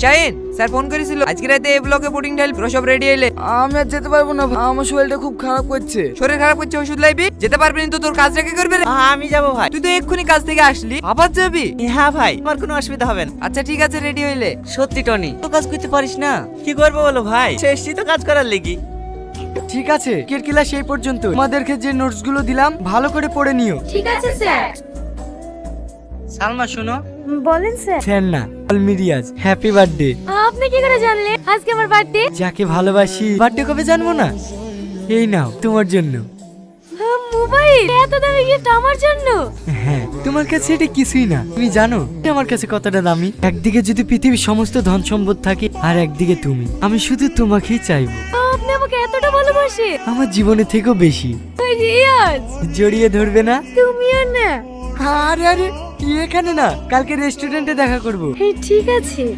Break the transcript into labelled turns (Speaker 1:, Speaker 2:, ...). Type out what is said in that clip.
Speaker 1: Shahin sir phone করেছিল আজকে রাতে এই ব্লকে পুডিং ঢাল পুরো সব রেডি হইলে।
Speaker 2: আমি আর যেতে পারবো না, আমার শরীরটা খুব খারাপ করছে।
Speaker 1: শরীর খারাপ করছে ওষুধ লাইবি, যেতে পারবি না তো তোর কাজ রেখে করবে রে?
Speaker 3: আমি যাবো ভাই।
Speaker 1: তুই তো এক্ষুনি কাজ থেকে আসলি, আবার যাবি?
Speaker 3: হ্যাঁ ভাই, আমার কোনো অসুবিধা হবে না।
Speaker 1: আচ্ছা ঠিক আছে, রেডি হইলে।
Speaker 3: সত্যি টনি, তো কাজ করতে পারিস না? কি করবো বলো ভাই, শেষই তো কাজ করার লেগি।
Speaker 2: ঠিক আছে, কিরকিলা সেই পর্যন্ত। তোমাদেরকে যে নোটস গুলো দিলাম ভালো করে পড়ে নিও।
Speaker 4: ঠিক আছে স্যার।
Speaker 3: সালমা শোনো,
Speaker 4: বলেন স্যার।
Speaker 2: স্যার না, মিরিয়াজ হ্যাপি বার্থডে।
Speaker 4: আপনি কি করে জানলেন আজকে আমার বার্থডে?
Speaker 2: যাকে ভালোবাসি বার্থডে কবে জানবো না? এই নাও তোমার জন্য।
Speaker 4: মোবাইল? এত দামি গিফট আমার জন্য?
Speaker 2: হ্যাঁ, তোমার কাছে এটা কিছুই না, তুমি জানো আমার কাছে কতটা দামি। একদিকে যদি পৃথিবীর সমস্ত ধন সম্পদ থাকে আর একদিকে তুমি, আমি শুধু তোমাকেই চাইবো,
Speaker 4: আপনি আমাকে এতটা ভালোবাসেন?
Speaker 2: আমার জীবনের থেকেও বেশি।
Speaker 4: রিয়াজ,
Speaker 2: জড়িয়ে ধরবে না?
Speaker 4: তুমিও না?
Speaker 2: আরে আরে, এখানে না, কালকে রেস্টুরেন্টে দেখা করব।
Speaker 4: ঠিক আছে।